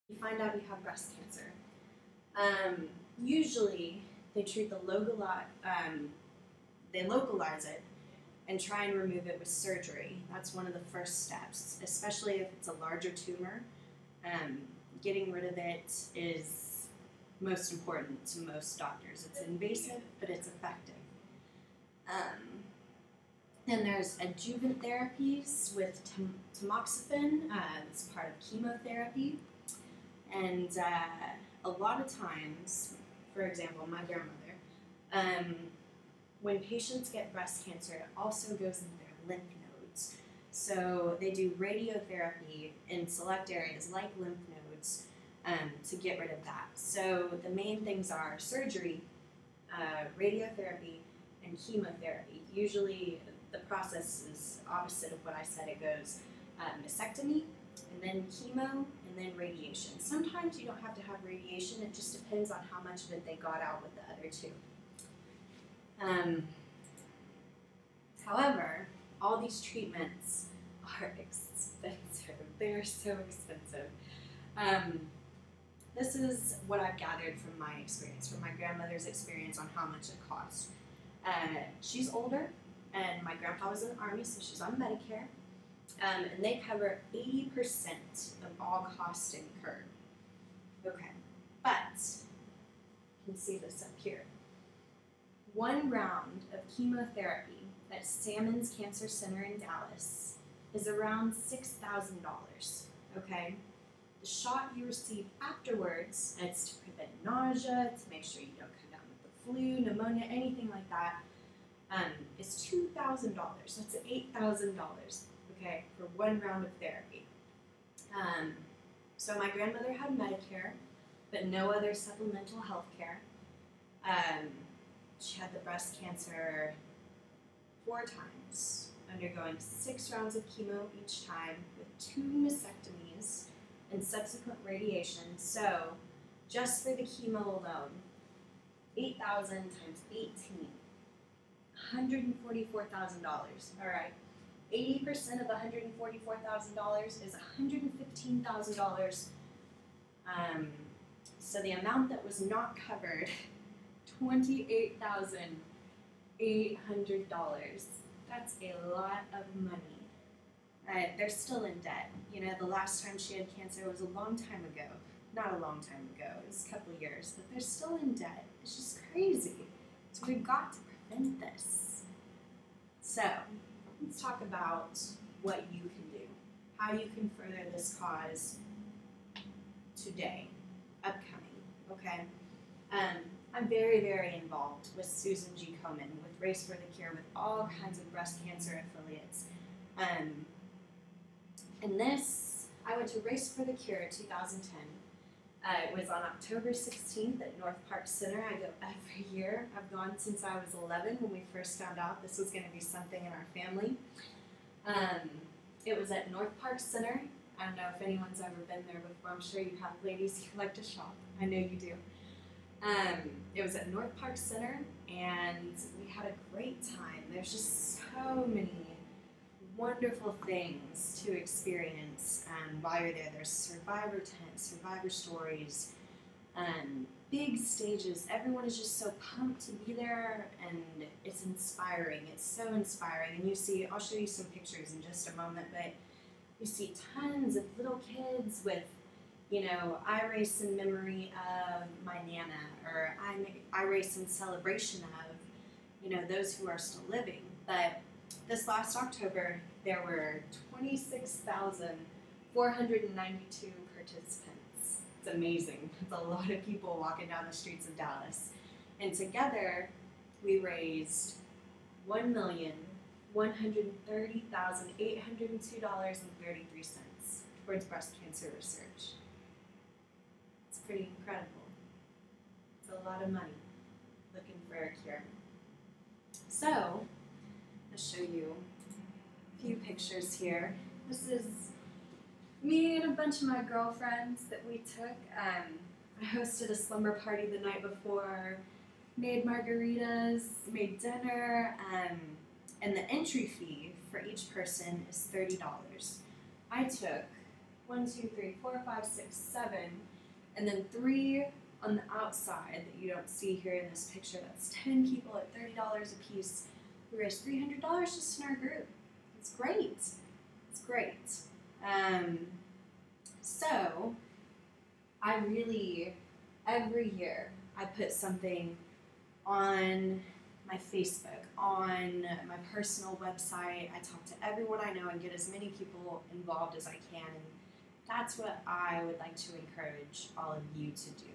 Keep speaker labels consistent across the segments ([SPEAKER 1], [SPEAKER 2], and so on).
[SPEAKER 1] you find out you have breast cancer. Usually, they treat they localize it and try and remove it with surgery. That's one of the first steps, especially if it's a larger tumor. Getting rid of it is most important to most doctors. It's invasive, but it's effective. Then there's adjuvant therapies with tamoxifen. It's part of chemotherapy. And a lot of times, for example, my grandmother, when patients get breast cancer, it also goes into their lymph nodes. So they do radiotherapy in select areas like lymph nodes to get rid of that. So the main things are surgery, radiotherapy, and chemotherapy. Usually the process is opposite of what I said. It goes mastectomy, and then chemo, and then radiation. Sometimes you don't have to have radiation. It just depends on how much of it they got out with the other two. However, all these treatments are expensive. They're so expensive. This is what I've gathered from my experience, from my grandmother's experience on how much it costs. She's older, and my grandpa was in the Army, so she's on Medicare. And they cover 80% of all costs incurred. Okay, but you can see this up here. One round of chemotherapy at Salmons Cancer Center in Dallas is around $6,000. Okay, the shot you receive afterwards, and it's to prevent nausea, to make sure you don't come down with the flu, pneumonia, anything like that, is $2,000. That's $8,000. Okay, for one round of therapy. So my grandmother had Medicare, but no other supplemental health care. She had the breast cancer 4 times, undergoing 6 rounds of chemo each time with 2 mastectomies and subsequent radiation. So just for the chemo alone, 8,000 times 18, $144,000. All right. 80% of $144,000 is $115,000. So the amount that was not covered, $28,800. That's a lot of money. They're still in debt. You know, the last time she had cancer was a long time ago. Not a long time ago, it was a couple of years, but they're still in debt. It's just crazy. So we've got to prevent this. So let's talk about what you can do, how you can further this cause today, upcoming, okay? I'm very, very involved with Susan G. Komen, with Race for the Cure, with all kinds of breast cancer affiliates. And this, I went to Race for the Cure in 2010. It was on October 16th at North Park Center. I go every year. I've gone since I was 11 when we first found out this was going to be something in our family. It was at North Park Center. I don't know if anyone's ever been there before. I'm sure you have ladies who like to shop. I know you do. It was at North Park Center, and we had a great time. There's just so many wonderful things to experience while you're there. There's survivor tents, survivor stories, big stages. Everyone is just so pumped to be there, and it's inspiring. It's so inspiring. And you see, I'll show you some pictures in just a moment, but you see tons of little kids with, you know, I race in memory of my Nana, or I race in celebration of, you know, those who are still living. But this last October, there were 26,492 participants. It's amazing. It's a lot of people walking down the streets of Dallas. And together, we raised $1,130,802.33 towards breast cancer research. It's pretty incredible. It's a lot of money looking for a cure. So, I'll show you a few pictures here. This is me and a bunch of my girlfriends that we took. I hosted a slumber party the night before, made margaritas, made dinner, and the entry fee for each person is $30. I took 1, 2, 3, 4, 5, 6, 7, and then 3 on the outside that you don't see here in this picture. That's 10 people at $30 a piece. We raised $300 just in our group. It's great. It's great. So I really, every year, I put something on my Facebook, on my personal website. I talk to everyone I know and get as many people involved as I can. And that's what I would like to encourage all of you to do.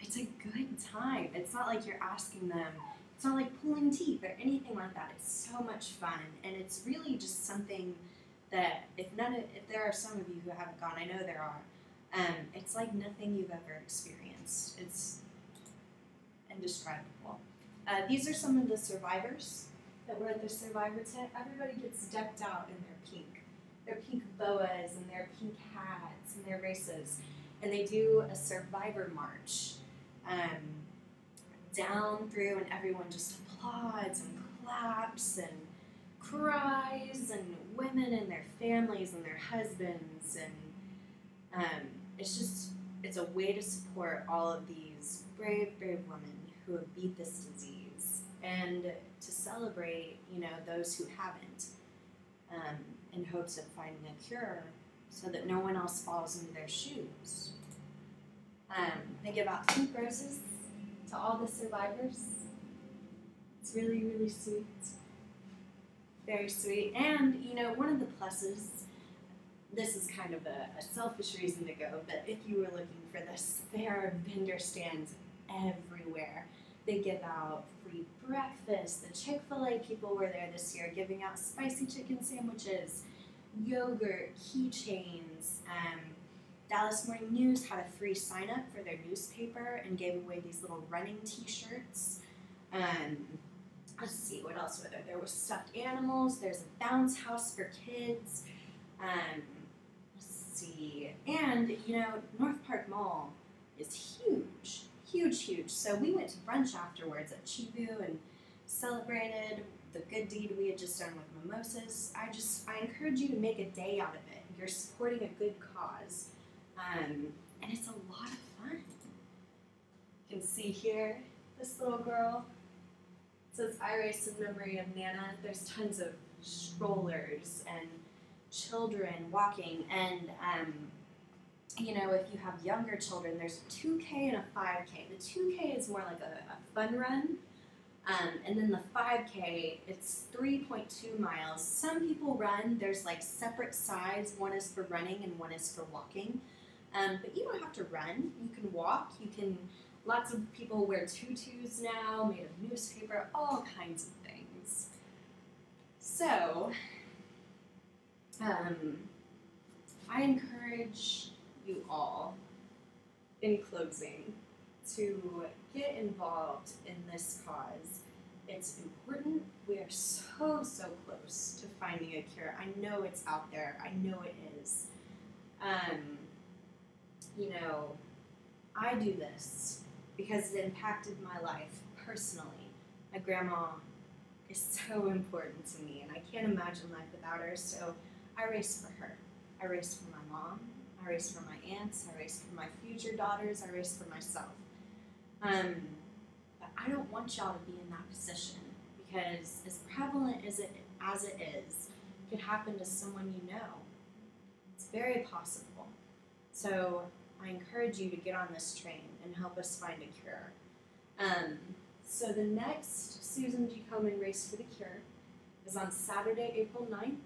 [SPEAKER 1] It's a good time. It's not like you're asking them. It's not like pulling teeth or anything like that. It's so much fun, and it's really just something that if there are some of you who haven't gone, I know there are. It's like nothing you've ever experienced. It's indescribable. These are some of the survivors that were at the survivor tent. Everybody gets decked out in their pink boas and their pink hats and their races, and they do a survivor march down through, and everyone just applauds and claps and cries, and women and their families and their husbands, and it's a way to support all of these brave women who have beat this disease, and to celebrate, those who haven't, in hopes of finding a cure so that no one else falls into their shoes. They give out pink roses to all the survivors. It's really, really sweet. Very sweet. And, one of the pluses, this is kind of a selfish reason to go, but if you were looking for this, there are vendor stands everywhere. They give out free breakfast. The Chick-fil-A people were there this year giving out spicy chicken sandwiches, yogurt, keychains. Dallas Morning News had a free sign-up for their newspaper and gave away these little running t-shirts. Let's see, what else were there? There were stuffed animals. There's a bounce house for kids. Let's see. And, North Park Mall is huge. Huge. So we went to brunch afterwards at Chibu and celebrated the good deed we had just done with mimosas. I encourage you to make a day out of it. You're supporting a good cause. And it's a lot of fun. You can see here, this little girl. It says, I race in memory of Nana. There's tons of strollers and children walking. And, if you have younger children, there's a 2K and a 5K. The 2K is more like a fun run. And then the 5K, it's 3.2 miles. Some people run, there's like separate sides. One is for running and one is for walking. But you don't have to run. You can walk. Lots of people wear tutus now, made of newspaper, all kinds of things. So, I encourage you all, in closing, to get involved in this cause. It's important. We are so close to finding a cure. I know it's out there. I know it is. I do this because it impacted my life personally. My grandma is so important to me, and I can't imagine life without her, so I race for her. I race for my mom. I race for my aunts. I race for my future daughters. I race for myself. But I don't want y'all to be in that position, because as prevalent as it is, it could happen to someone you know. It's very possible. So I encourage you to get on this train and help us find a cure. So the next Susan G. Komen Race for the Cure is on Saturday, April 9th,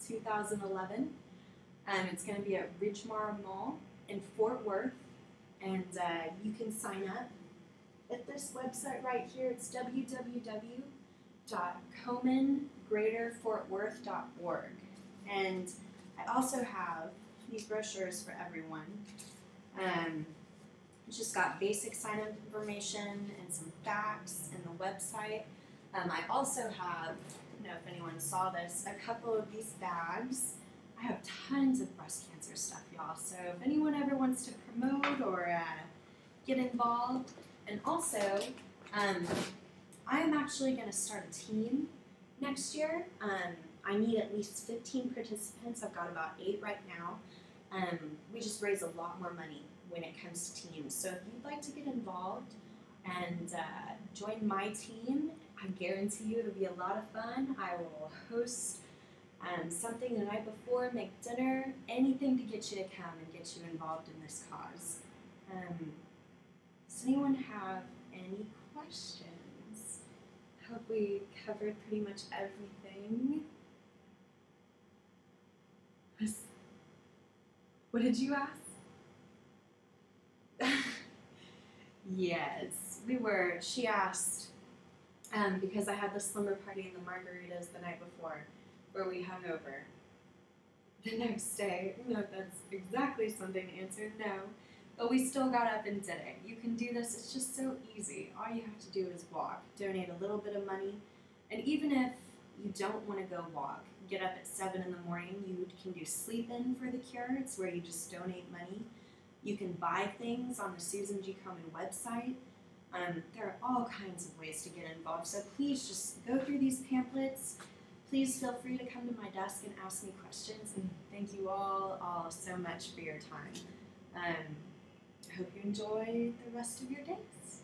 [SPEAKER 1] 2011. It's going to be at Ridgemar Mall in Fort Worth, and you can sign up at this website right here. It's www.komengreaterfortworth.org. And I also have these brochures for everyone. It's just got basic sign-up information and some facts and the website. I also have, I don't know if anyone saw this, a couple of these bags. I have tons of breast cancer stuff, y'all. So if anyone ever wants to promote or get involved. And also, I'm actually going to start a team next year. I need at least 15 participants. I've got about 8 right now. We just raise a lot more money when it comes to teams. So if you'd like to get involved and join my team, I guarantee you it'll be a lot of fun. I will host something the night before, make dinner, anything to get you to come and get you involved in this cause. Does anyone have any questions? I hope we covered pretty much everything. What did you ask? Yes, we were. She asked, because I had the slumber party and the margaritas the night before, where we hung over. The next day, no, that's exactly something to answer, no. But we still got up and did it. You can do this, it's just so easy. All you have to do is walk, donate a little bit of money, and even if you don't want to go walk, get up at 7 in the morning, you can do sleep in for the cure. It's where you just donate money. You can buy things on the Susan G. Komen website. There are all kinds of ways to get involved, so please just go through these pamphlets. Please feel free to come to my desk and ask me questions, and thank you all so much for your time. I hope you enjoy the rest of your days.